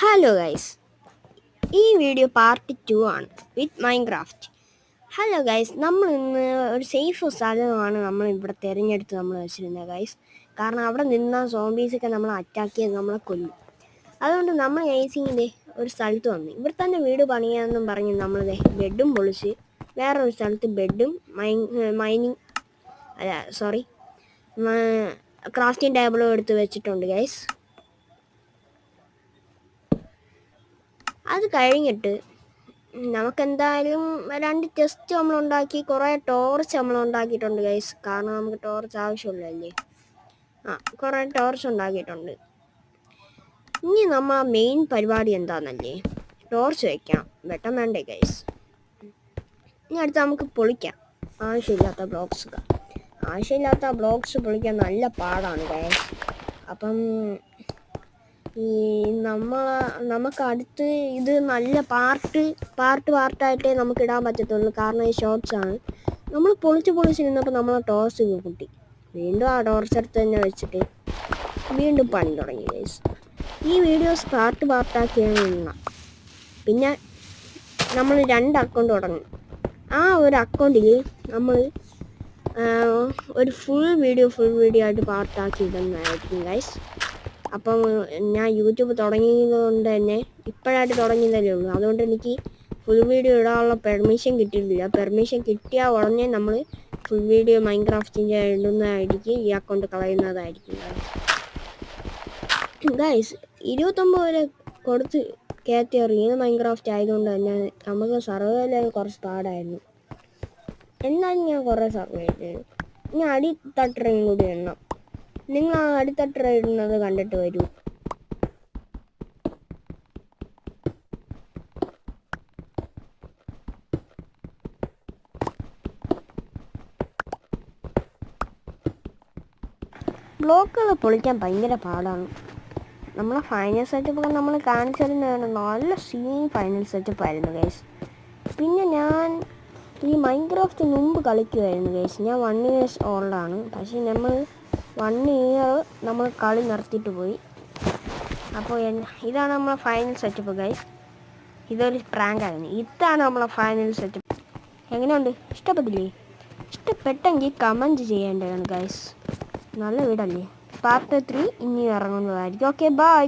Hello guys, ഈ video part 2 ആണ് വിത്ത് Minecraft. Hello guys, നമ്മൾ ഇന്ന് ഒരു സേഫ് സ്ഥലമാണ് നമ്മൾ ഇവിടെ തിരഞ്ഞെടുത്ത് നമ്മൾ വെച്ചിരുന്നത് ഗൈസ്. കാരണം അവിടെ നിന്ന സോംബീസൊക്കെ നമ്മളെ അറ്റാക്ക് ചെയ്ത് നമ്മളെ കൊല്ലും. അതുകൊണ്ട് നമ്മൾ ഗൈസിങ്ങിൻ്റെ ഒരു സ്ഥലത്ത് വന്നു. ഇവിടെ തന്നെ വീട് പണിയാമെന്നും പറഞ്ഞ് നമ്മൾ ബെഡും പൊളിച്ച് വേറൊരു സ്ഥലത്ത് ബെഡും ക്രാഫ്റ്റിംഗ് ടേബിളും എടുത്ത് വെച്ചിട്ടുണ്ട് ഗൈസ്. അത് കഴിഞ്ഞിട്ട് നമുക്കെന്തായാലും 2 ടെസ്റ്റ് നമ്മളുണ്ടാക്കി, കുറേ ടോർച്ച് നമ്മളുണ്ടാക്കിയിട്ടുണ്ട് ഗൈസ്. കാരണം നമുക്ക് ടോർച്ച് ആവശ്യമുള്ളതല്ലേ. കുറേ ടോർച്ച് ഉണ്ടാക്കിയിട്ടുണ്ട്. ഇനി നമ്മൾ മെയിൻ പരിപാടി എന്താണെന്നല്ലേ, ടോർച്ച് വയ്ക്കാം. വെട്ടം വേണ്ടേ ഗൈസ്. ഇനി അടുത്ത് നമുക്ക് പൊളിക്കാം ആവശ്യമില്ലാത്ത ബ്ലോക്സ് പൊളിക്കാൻ നല്ല പാടാണ് ഗൈസ്. അപ്പം നമുക്ക് അടുത്ത് ഇത് നല്ല പാർട്ടായിട്ടേ നമുക്ക് ഇടാൻ പറ്റത്തുള്ളൂ. കാരണം ഈ ഷോർട്സ് ആണ്. നമ്മൾ പൊളിച്ച് നിന്നപ്പോൾ നമ്മളെ ടോർച്ച് പൊട്ടി. വീണ്ടും ആ ടോർച്ച് എടുത്ത് തന്നെ വെച്ചിട്ട് വീണ്ടും പണി തുടങ്ങി ഗൈസ്. ഈ വീഡിയോസ് പാർട്ടാക്കിയാണ് ഇന്ന. പിന്നെ നമ്മൾ 2 അക്കൗണ്ട് തുടങ്ങി. ആ ഒരു അക്കൗണ്ടിൽ നമ്മൾ ഒരു ഫുൾ വീഡിയോ ആയിട്ട് പാർട്ടാക്കി ഇടുന്നതായിരിക്കും ഗൈസ്. അപ്പം ഞാൻ യൂട്യൂബ് തുടങ്ങിയത് കൊണ്ട് തന്നെ ഇപ്പോഴായിട്ട് തുടങ്ങിയതല്ലേ ഉള്ളൂ. അതുകൊണ്ട് എനിക്ക് ഫുൾ വീഡിയോ ഇടാനുള്ള പെർമിഷൻ കിട്ടിയിട്ടില്ല. പെർമിഷൻ കിട്ടിയാൽ ഉടനെ നമ്മൾ ഫുൾ വീഡിയോ മൈൻക്രാഫ്റ്റിൻ്റെ ഇടുന്നതായിരിക്കും. ഈ അക്കൗണ്ട് കളയുന്നതായിരിക്കും ഗൈസ്. 29 വരെ കൊടുത്ത് കയറ്റി റിയൽ മൈൻക്രാഫ്റ്റ് ആയതുകൊണ്ട് തന്നെ നമുക്ക് സർവൈവൽ കുറച്ച് പാടായിരുന്നു. എന്നാലും ഞാൻ കുറേ സർവൈവ് ചെയ്തു. ഇനി അടിത്തട്ടറയും കൂടി എണ്ണം. നിങ്ങൾ ആ അടിത്തട്ടറ ഇടുന്നത് കണ്ടിട്ട് വരൂ. ബ്ലോക്കുകൾ പൊളിക്കാൻ ഭയങ്കര പാടാണ്. നമ്മളെ ഫൈനൽ സെറ്റപ്പൊക്കെ നമ്മൾ കാണിച്ചിരുന്നതാണ്. നല്ല സീൻ ഫൈനൽ സെറ്റപ്പ് ആയിരുന്നു ഗൈസ്. പിന്നെ ഞാൻ ഈ മൈൻക്രാഫ്റ്റ് മുമ്പ് കളിക്കുമായിരുന്നു ഗൈസ്. ഞാൻ 1 years ഓൾഡാണ്. പക്ഷേ നമ്മൾ 1 year നമ്മൾ കളി നിർത്തിയിട്ട് പോയി. അപ്പോൾ ഇതാണ് നമ്മളെ ഫൈനൽ സെറ്റപ്പ് ഗൈസ്. ഇതൊരു പ്രാങ്ക് ആയിരുന്നു. ഇതാണ് നമ്മളെ ഫൈനൽ സെറ്റപ്പ്. എങ്ങനെയുണ്ട്? ഇഷ്ടപ്പെട്ടില്ലേ? ഇഷ്ടപ്പെട്ടെങ്കിൽ കമൻറ്റ് ചെയ്യേണ്ടതാണ് ഗൈസ്. നല്ല വീടല്ലേ. പാർട്ട് 3 ഇനി ഇറങ്ങുന്നതായിരിക്കും. Okay, by.